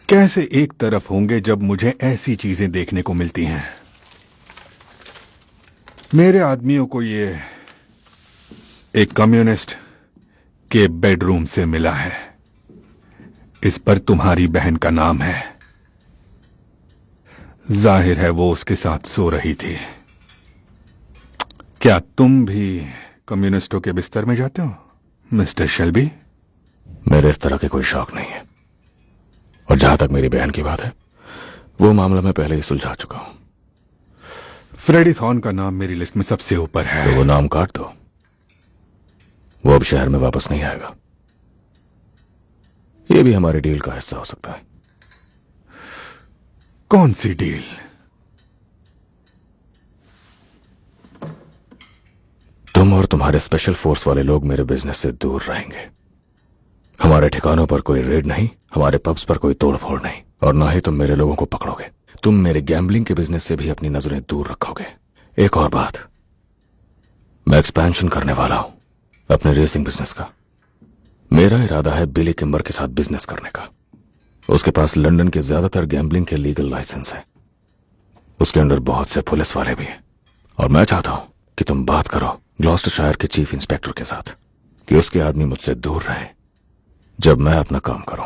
कैसे एक तरफ होंगे जब मुझे ऐसी चीजें देखने को मिलती हैं। मेरे आदमियों को ये एक कम्युनिस्ट के बेडरूम से मिला है। इस पर तुम्हारी बहन का नाम है। जाहिर है वो उसके साथ सो रही थी। क्या तुम भी कम्युनिस्टों के बिस्तर में जाते हो मिस्टर शेल्बी? मेरे इस तरह के कोई शौक नहीं है, और जहां तक मेरी बहन की बात है, वो मामला मैं पहले ही सुलझा चुका हूं। फ्रेडी थॉर्न का नाम मेरी लिस्ट में सबसे ऊपर है। तो वो नाम काट दो। वो अब शहर में वापस नहीं आएगा। ये भी हमारी डील का हिस्सा हो सकता है। कौन सी डील? तुम और तुम्हारे स्पेशल फोर्स वाले लोग मेरे बिजनेस से दूर रहेंगे। हमारे ठिकानों पर कोई रेड नहीं, हमारे पब्स पर कोई तोड़फोड़ नहीं, और ना ही तुम मेरे लोगों को पकड़ोगे। तुम मेरे गैम्बलिंग के बिजनेस से भी अपनी नजरें दूर रखोगे। एक और बात, मैं एक्सपेंशन करने वाला हूं अपने रेसिंग बिजनेस का। मेरा इरादा है बिली किम्बर के साथ बिजनेस करने का। उसके पास लंदन के ज्यादातर गैम्बलिंग के लीगल लाइसेंस है। उसके अंडर बहुत से पुलिस वाले भी हैं, और मैं चाहता हूं कि तुम बात करो ग्लॉस्टरशायर के चीफ इंस्पेक्टर के साथ कि उसके आदमी मुझसे दूर रहे जब मैं अपना काम करूं।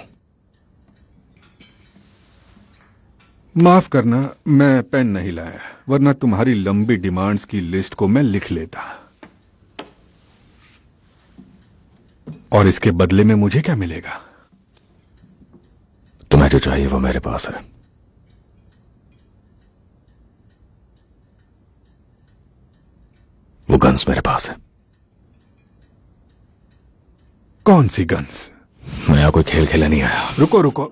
माफ करना, मैं पेन नहीं लाया, वरना तुम्हारी लंबी डिमांड्स की लिस्ट को मैं लिख लेता। और इसके बदले में मुझे क्या मिलेगा? तुम्हें जो चाहिए वो मेरे पास है। वो गन्स मेरे पास है। कौन सी गन्स? मैं यहां कोई खेल खेलने नहीं आया। रुको रुको,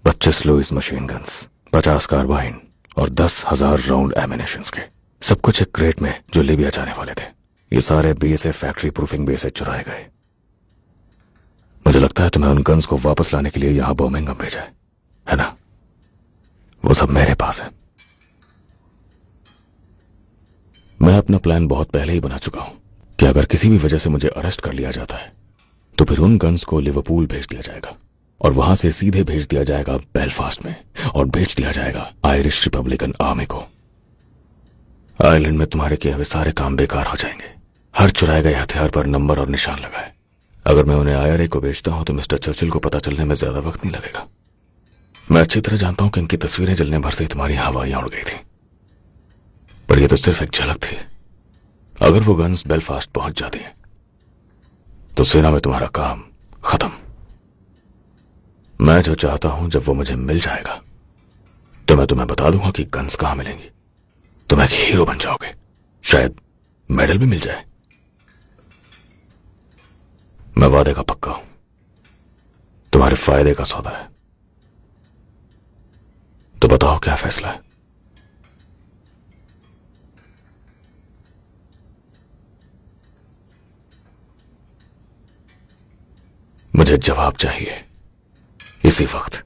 पच्चीस लुइस मशीन गन्स, 50 कार्बाइन और 10,000 राउंड एमिनेशंस के, सब कुछ एक क्रेट में जो लीबिया जाने वाले थे। ये सारे बीएसएफ फैक्ट्री प्रूफिंग बेस से चुराए गए। मुझे लगता है तुम्हें उन गन्स को वापस लाने के लिए यहां बर्मिंघम भेजा है ना? वो सब मेरे पास है। मैं अपना प्लान बहुत पहले ही बना चुका हूं कि अगर किसी भी वजह से मुझे अरेस्ट कर लिया जाता है तो फिर उन गन्स को लिवरपूल भेज दिया जाएगा, और वहां से सीधे भेज दिया जाएगा बेलफास्ट में, और भेज दिया जाएगा आयरिश रिपब्लिकन आर्मी को। आयरलैंड में तुम्हारे किए हुए सारे काम बेकार हो जाएंगे। हर चुराए गए हथियार पर नंबर और निशान लगाए। अगर मैं उन्हें आईआरए को बेचता हूं तो मिस्टर चर्चिल को पता चलने में ज्यादा वक्त नहीं लगेगा। मैं अच्छी तरह जानता हूं कि इनकी तस्वीरें जलने भर से तुम्हारी हवाइयां उड़ गई थी, पर यह तो सिर्फ एक झलक थी। अगर वो गन्स बेलफास्ट पहुंच जाती हैं तो सेना में तुम्हारा काम खत्म। मैं जो चाहता हूं, जब वो मुझे मिल जाएगा तो मैं तुम्हें बता दूंगा कि गन्स कहां मिलेंगी। तुम एक हीरो बन जाओगे, शायद मेडल भी मिल जाए। मैं वादे का पक्का हूं, तुम्हारे फायदे का सौदा है। तो बताओ क्या फैसला है? मुझे जवाब चाहिए इसी वक्त।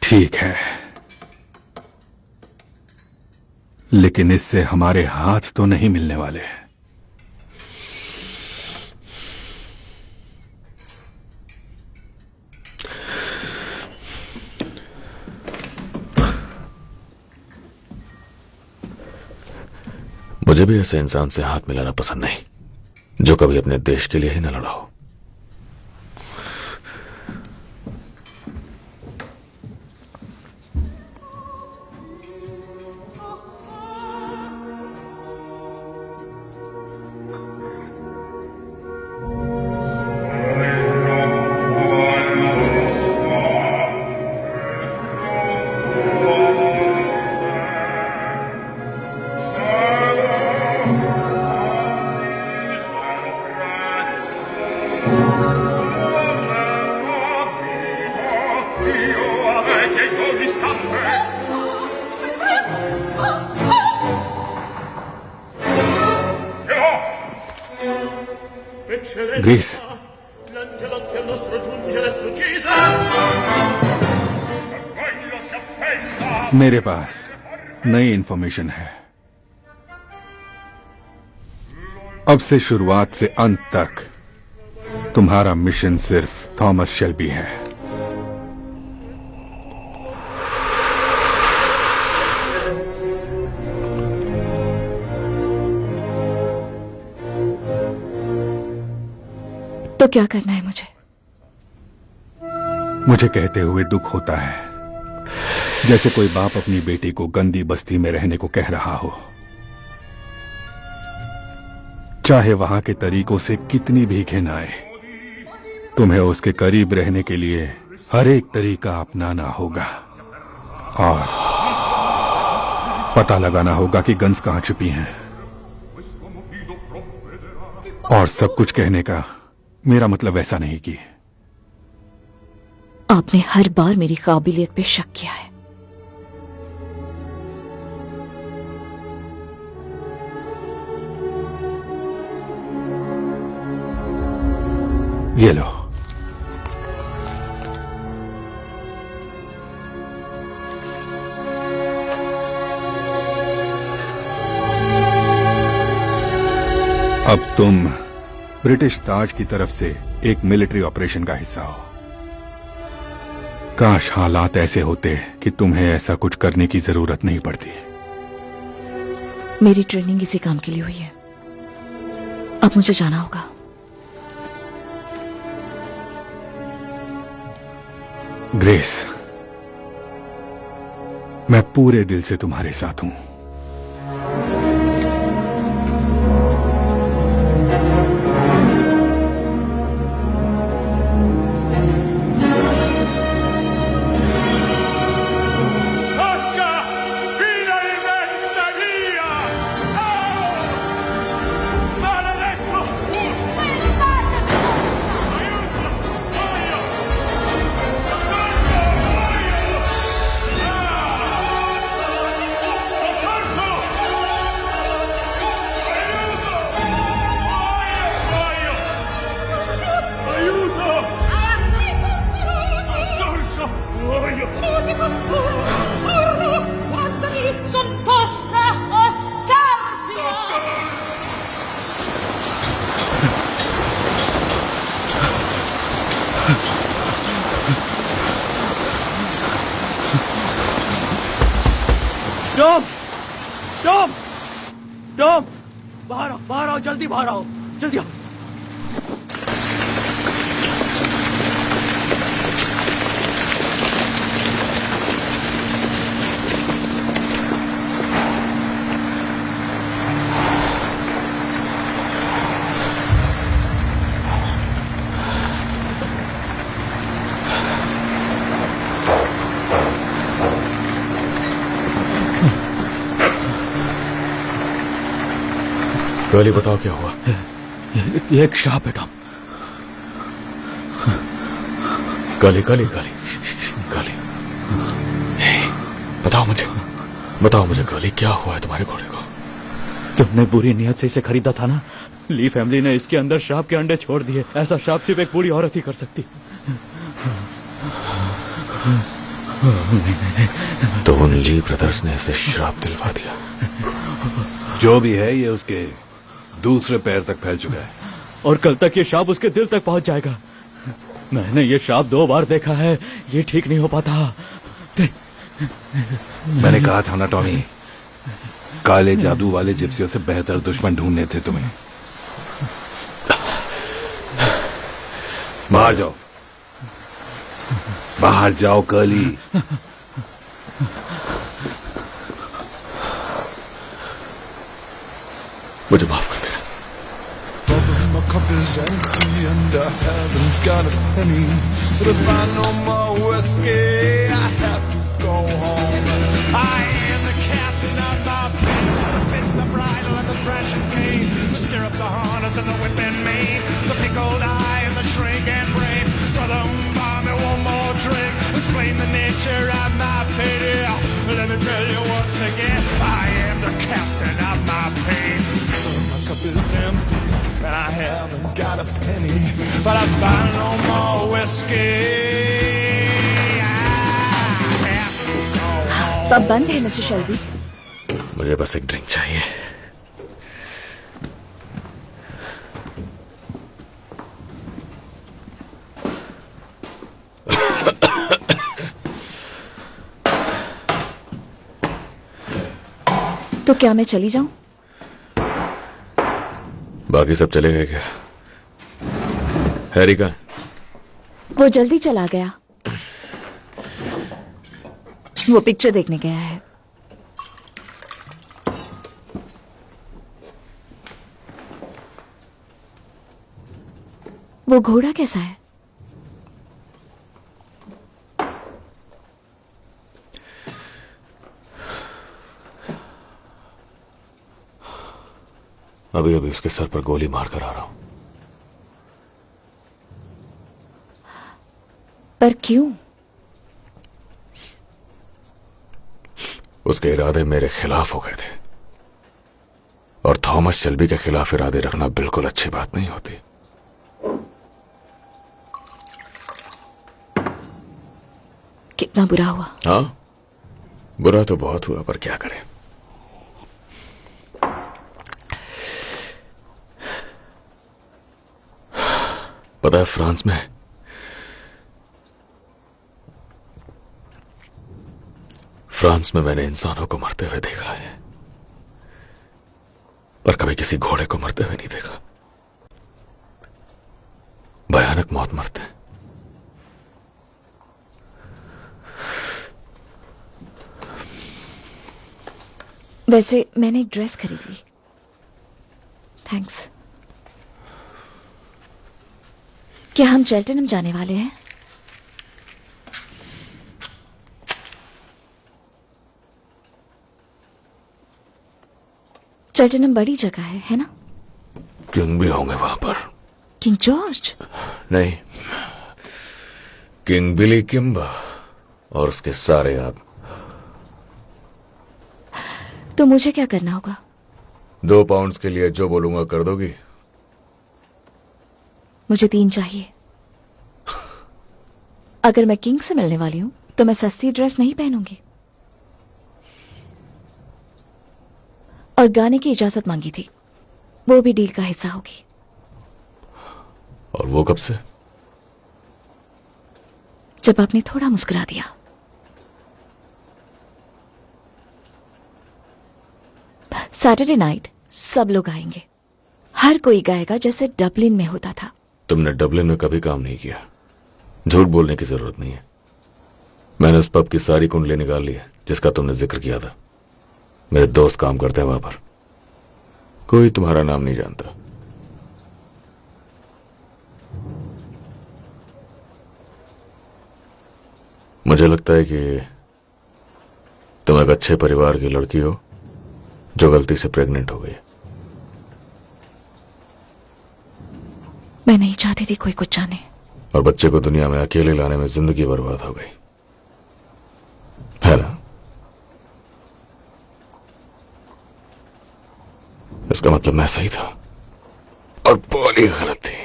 ठीक है, लेकिन इससे हमारे हाथ तो नहीं मिलने वाले हैं। मुझे भी ऐसे इंसान से हाथ मिलाना पसंद नहीं जो कभी अपने देश के लिए ही न लड़ा हो। Greece, L'angelotto al nostro giungere succisa. मेरे पास नई इंफॉर्मेशन है। अब से शुरुआत से अंत तक तुम्हारा मिशन सिर्फ थॉमस शेल्बी है। तो क्या करना है मुझे? मुझे कहते हुए दुख होता है, जैसे कोई बाप अपनी बेटी को गंदी बस्ती में रहने को कह रहा हो, चाहे वहां के तरीकों से कितनी भी घिन आए। तुम्हें उसके करीब रहने के लिए हर एक तरीका अपनाना होगा और पता लगाना होगा कि गन्स कहां छुपी हैं। और सब कुछ कहने का मेरा मतलब ऐसा नहीं कि आपने हर बार मेरी काबिलियत पे शक किया है। ये लो। अब तुम ब्रिटिश ताज की तरफ से एक मिलिट्री ऑपरेशन का हिस्सा हो। काश हालात ऐसे होते कि तुम्हें ऐसा कुछ करने की जरूरत नहीं पड़ती। मेरी ट्रेनिंग इसी काम के लिए हुई है। अब मुझे जाना होगा। ग्रेस, मैं पूरे दिल से तुम्हारे साथ हूं। टॉम! टॉम! टॉम! बाहर आओ, जल्दी बाहर आओ, जल्दी आओ। कर्ली, बताओ क्या हुआ? ये एक श्राप है Tom. Curly, curly, curly, curly, बताओ मुझे कर्ली, क्या हुआ है तुम्हारे घोड़े को? तुमने बुरी नियत से इसे खरीदा था ना। ली फैमिली ने इसके अंदर श्राप के अंडे छोड़ दिए। ऐसा श्राप सिर्फ एक बूढ़ी औरत ही कर सकती। तो उन ली ब्रदर्स ने इसे श्राप दिलवा दिया। जो भी है, ये उसके दूसरे पैर तक फैल चुका है और कल तक ये श्राप उसके दिल तक पहुंच जाएगा। मैंने ये श्राप 2 बार देखा है। ये ठीक नहीं हो पाता। मैंने कहा था ना टॉमी, काले जादू वाले जिप्सियों से बेहतर दुश्मन ढूंढने थे तुम्हें। बाहर जाओ, बाहर जाओ कर्ली। मुझे माफ कर देना। My cup is empty and I haven't got a penny. But if I no more whiskey, I have to go home. I am the captain of my band. The fit, the bridle, and the thrashing cane. The stirrup, the harness, and the whip and mane. The pickled eye and the shrink and brain. Brother, buy me one more drink. Explain the nature of my pity. Let me tell you once again, I am the captain of my pain. My cup is empty and I haven't got a penny, but I buy no more whiskey. I have to go home. Pub बंद है mister Shelby. मुझे बस एक drink चाहिए। तो क्या मैं चली जाऊं? बाकी सब चले गए क्या? हैरी कहाँ है? वो जल्दी चला गया। वो पिक्चर देखने गया है। वो घोड़ा कैसा है? अभी अभी उसके सर पर गोली मारकर आ रहा हूं। पर क्यों? उसके इरादे मेरे खिलाफ हो गए थे, और थॉमस शेल्बी के खिलाफ इरादे रखना बिल्कुल अच्छी बात नहीं होती। कितना बुरा हुआ। हाँ, बुरा तो बहुत हुआ, पर क्या करें। पता है, फ्रांस में मैंने इंसानों को मरते हुए देखा है, पर कभी किसी घोड़े को मरते हुए नहीं देखा। भयानक मौत मरते हैं। वैसे मैंने एक ड्रेस खरीद ली। थैंक्स। क्या हम चेल्टनहम जाने वाले हैं? चेल्टनहम बड़ी जगह है ना? किंग भी होंगे वहां पर। King George? नहीं, किंग बिली किम्बा और उसके सारे आदमी। तो मुझे क्या करना होगा? 2 पाउंड्स के लिए जो बोलूंगा कर दोगी? मुझे 3 चाहिए। अगर मैं किंग से मिलने वाली हूं तो मैं सस्ती ड्रेस नहीं पहनूंगी। और गाने की इजाजत मांगी थी, वो भी डील का हिस्सा होगी। और वो कब से? जब आपने थोड़ा मुस्कुरा दिया। सैटरडे नाइट सब लोग आएंगे। हर कोई गाएगा जैसे डबलिन में होता था। तुमने डबलिन में कभी काम नहीं किया, झूठ बोलने की जरूरत नहीं है। मैंने उस पब की सारी कुंडली निकाल ली है जिसका तुमने जिक्र किया था। मेरे दोस्त काम करते हैं वहां पर। कोई तुम्हारा नाम नहीं जानता। मुझे लगता है कि तुम एक अच्छे परिवार की लड़की हो जो गलती से प्रेग्नेंट हो गई। मैं नहीं चाहती थी कोई कुछ जाने। और बच्चे को दुनिया में अकेले लाने में जिंदगी बर्बाद हो गई, है ना? इसका मतलब मैं सही था और पॉली गलत थी।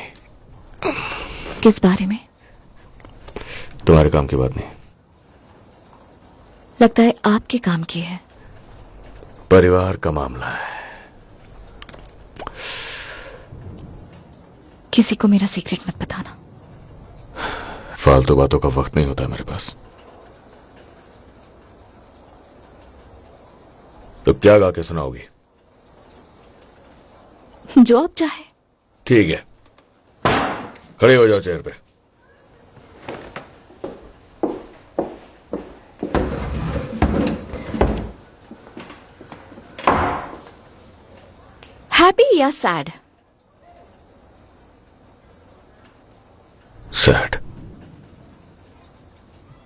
किस बारे में? तुम्हारे काम की बात नहीं। लगता है आपके काम की है। परिवार का मामला है। किसी को मेरा सीक्रेट मत बताना। फालतू बातों का वक्त नहीं होता मेरे पास। तो क्या गा के सुनाओगी? जो आप चाहे। ठीक है, खड़े हो जाओ चेयर पे। हैप्पी या सैड? सैड।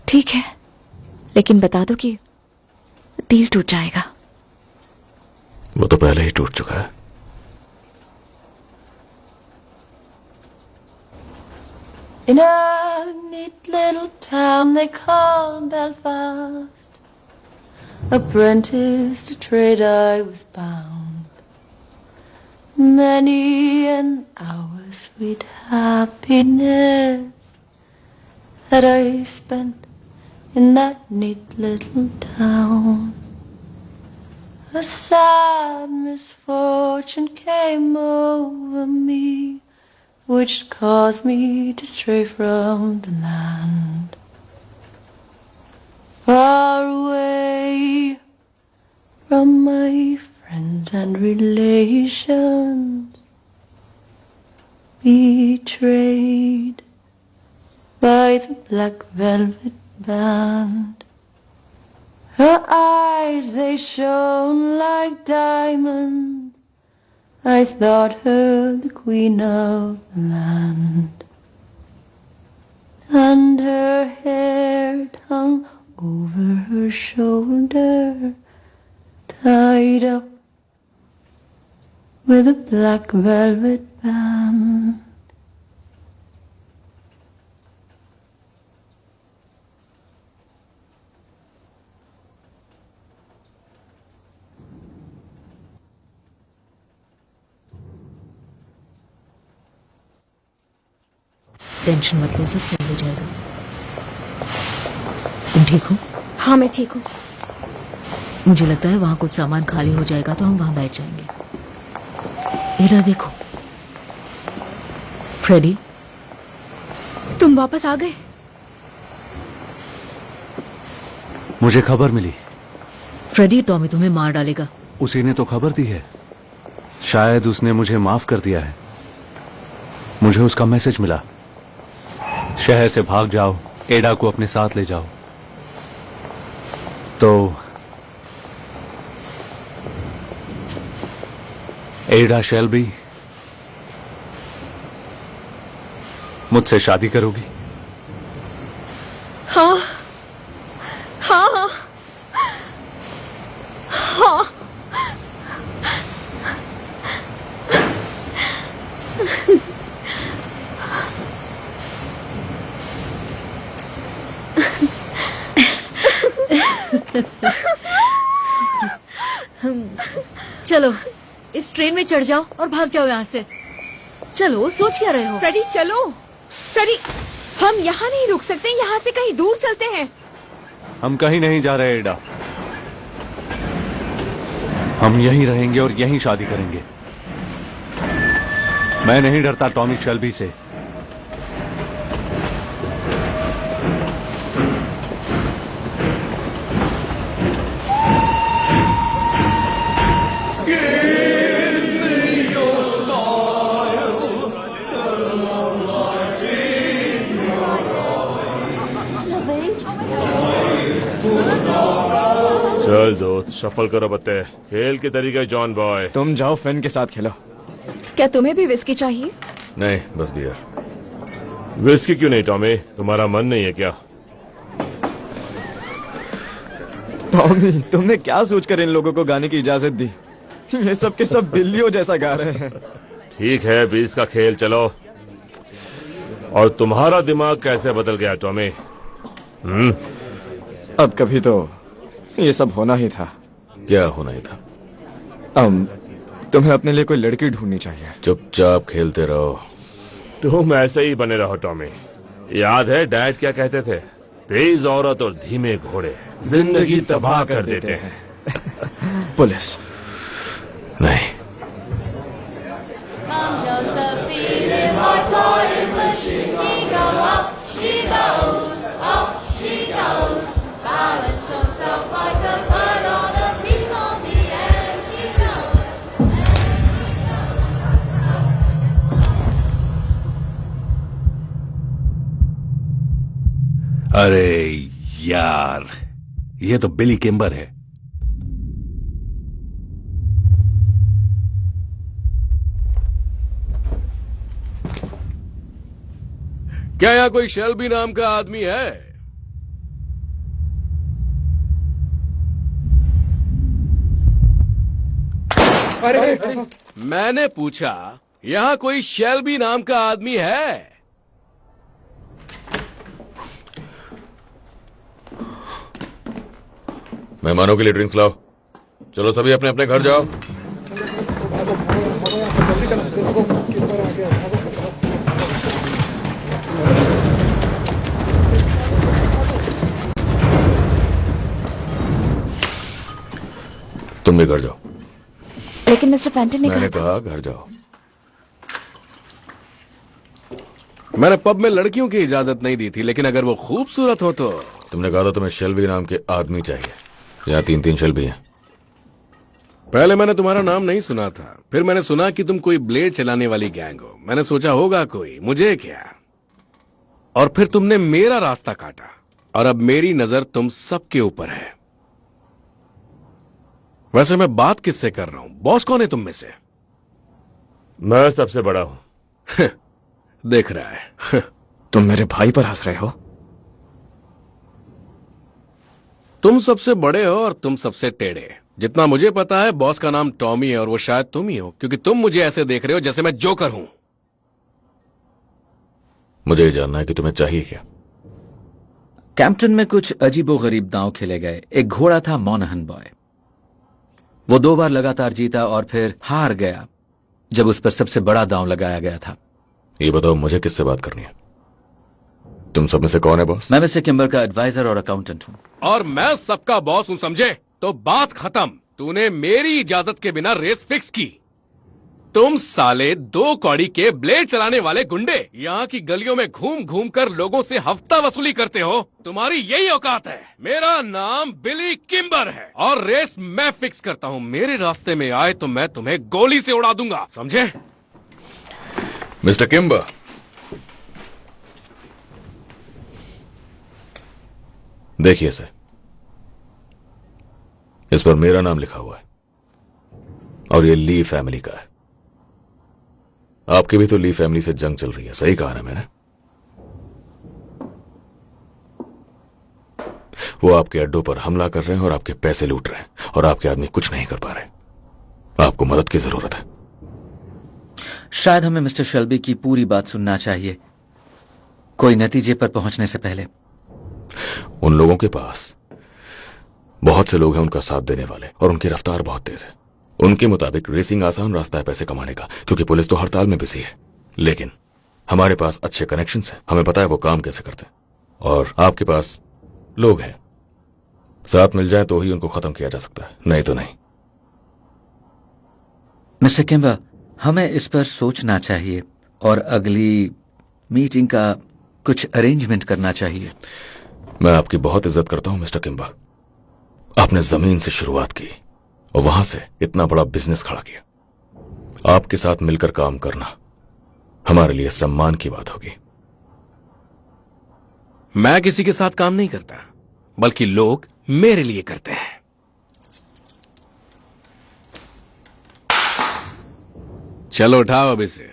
ठीक है, लेकिन बता दो कि दिल टूट जाएगा। वो तो पहले ही टूट चुका है। In a neat little town they call Belfast, apprentice to trade I was bound. Many an hour sweet happiness that I spent in that neat little town. A sad misfortune came over me, which caused me to stray from the land. Far away from my friends and relations, betrayed by the Black Velvet Band. Her eyes, they shone like diamonds. I thought her the queen of the land. And her hair hung over her shoulder, tied up with a black velvet band. Tension मत लो, सब सही हो जाएगा। तुम ठीक हो? हाँ मैं ठीक हूँ। मुझे लगता है वहां कुछ सामान खाली हो जाएगा तो हम वहां बैठ जाएंगे। एडा देखो, फ्रेडी तुम वापस आ गए। मुझे खबर मिली। फ्रेडी, टॉमी तुम्हें मार डालेगा। उसी ने तो खबर दी है। शायद उसने मुझे माफ कर दिया है। मुझे उसका मैसेज मिला, शहर से भाग जाओ, एडा को अपने साथ ले जाओ। तो एडा शेल्बी मुझसे शादी करोगी? हाँ हाँ हाँ। चलो इस ट्रेन में चढ़ जाओ और भाग जाओ यहाँ से। चलो, सोच क्या रहे हो? फ्रेडी चलो। फ्रेडी, हम यहाँ नहीं रुक सकते, यहाँ से कहीं दूर चलते हैं। हम कहीं नहीं जा रहे एडा, हम यहीं रहेंगे और यहीं शादी करेंगे। मैं नहीं डरता टॉमी शेल्बी से। चल दोस्त, शफल करो बत्ते। खेल के तरीके जॉन बॉय। तुम जाओ, फिन के साथ खेलो। क्या तुम्हें भी विस्की चाहिए? नहीं, बस बियर। विस्की क्यों नहीं टॉमी? तुम्हारा मन नहीं है क्या? टॉमी, तुमने क्या सोचकर इन लोगों को गाने की इजाजत दी? ये सब के सब बिल्लियों जैसा गा रहे हैं। ठीक है, 20 का खेल, चलो। और तुम्हारा दिमाग कैसे बदल गया टॉमी? अब कभी तो ये सब होना ही था। क्या होना ही था? तुम्हें अपने लिए कोई लड़की ढूंढनी चाहिए। चुपचाप खेलते रहो। तुम ऐसे ही बने रहो टॉमी। याद है डैड क्या कहते थे? तेज औरत और धीमे घोड़े जिंदगी तबाह कर देते हैं। पुलिस नहीं। अरे यार, ये तो बिली किम्बर है। क्या यहाँ कोई शेल्बी नाम का आदमी है? अरे मैंने पूछा, यहाँ कोई शेल्बी नाम का आदमी है? मेहमानों के लिए ड्रिंक्स लाओ। चलो सभी अपने अपने घर जाओ। तुम भी घर जाओ। लेकिन मिस्टर फेंटन ने मैंने कहा कहा घर जाओ। मैंने पब में लड़कियों की इजाजत नहीं दी थी, लेकिन अगर वो खूबसूरत हो तो। तुमने कहा था तुम्हें शेल्बी नाम के आदमी चाहिए। यहाँ 3-3 शेल्बी हैं। पहले मैंने तुम्हारा नाम नहीं सुना था, फिर मैंने सुना कि तुम कोई ब्लेड चलाने वाली गैंग हो। मैंने सोचा होगा कोई, मुझे क्या। और फिर तुमने मेरा रास्ता काटा, और अब मेरी नजर तुम सबके ऊपर है। वैसे मैं बात किससे कर रहा हूं? बॉस कौन है तुम में से? मैं सबसे बड़ा हूं। देख रहा है। तुम मेरे भाई पर हंस रहे हो? तुम सबसे बड़े हो और तुम सबसे टेढ़े। जितना मुझे पता है बॉस का नाम टॉमी है, और वो शायद तुम ही हो, क्योंकि तुम मुझे ऐसे देख रहे हो जैसे मैं जोकर हूं। मुझे ये जानना है कि तुम्हें चाहिए क्या। कैंपटन में कुछ अजीबोगरीब दांव खेले गए। एक घोड़ा था मोनाहन बॉय। वो 2 बार लगातार जीता और फिर हार गया जब उस पर सबसे बड़ा दांव लगाया गया था। ये बताओ मुझे किससे बात करनी है? तुम सब में से कौन है बॉस? मैं मिस्टर किम्बर का एडवाइजर और अकाउंटेंट हूं। और मैं सबका बॉस हूं, समझे? तो बात खत्म। तूने मेरी इजाजत के बिना रेस फिक्स की। तुम साले 2 कौड़ी के ब्लेड चलाने वाले गुंडे यहाँ की गलियों में घूम घूम कर लोगों से हफ्ता वसूली करते हो। तुम्हारी यही औकात है। मेरा नाम बिली किम्बर है और रेस मैं फिक्स करता हूँ। मेरे रास्ते में आए तो मैं तुम्हें गोली से उड़ा दूंगा, समझे? मिस्टर किम्बर, देखिए इसे। इस पर मेरा नाम लिखा हुआ है और ये ली फैमिली का है। आपकी भी तो ली फैमिली से जंग चल रही है, सही कहा ना मैंने? वो आपके अड्डों पर हमला कर रहे हैं और आपके पैसे लूट रहे हैं, और आपके आदमी कुछ नहीं कर पा रहे। आपको मदद की जरूरत है। शायद हमें मिस्टर शेल्बी की पूरी बात सुनना चाहिए, कोई नतीजे पर पहुंचने से पहले। उन लोगों के पास बहुत से लोग हैं उनका साथ देने वाले, और उनकी रफ्तार बहुत तेज है। उनके मुताबिक रेसिंग आसान रास्ता है पैसे कमाने का, क्योंकि पुलिस तो हड़ताल में बिजी है। लेकिन हमारे पास अच्छे कनेक्शंस हैं, हमें पता है वो काम कैसे करते हैं। और आपके पास लोग हैं, साथ मिल जाए तो ही उनको खत्म किया जा सकता है, नहीं तो नहीं। मिस्टर किम्बर, हमें इस पर सोचना चाहिए और अगली मीटिंग का कुछ अरेंजमेंट करना चाहिए। मैं आपकी बहुत इज्जत करता हूं मिस्टर किम्बर। आपने जमीन से शुरुआत की और वहां से इतना बड़ा बिजनेस खड़ा किया। आपके साथ मिलकर काम करना हमारे लिए सम्मान की बात होगी। मैं किसी के साथ काम नहीं करता, बल्कि लोग मेरे लिए करते हैं। चलो उठाओ अब इसे।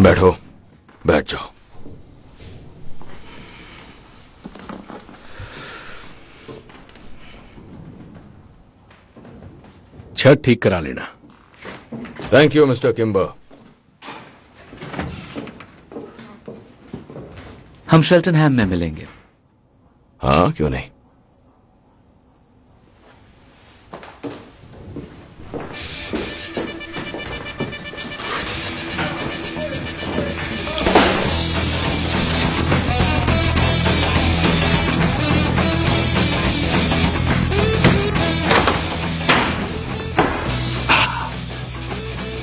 बैठो, बैठ जाओ। छत ठीक करा लेना। Thank you mister Kimber. हम शेल्टनहैम में मिलेंगे। हाँ, क्यों नहीं।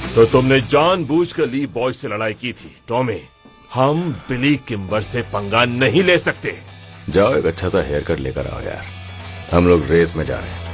तो तुमने जानबूझकर ली बॉय से लड़ाई की थी टॉमी। हम बिली किम्बर से पंगा नहीं ले सकते। जाओ एक अच्छा सा हेयर कट लेकर आओ यार, हम लोग रेस में जा रहे हैं।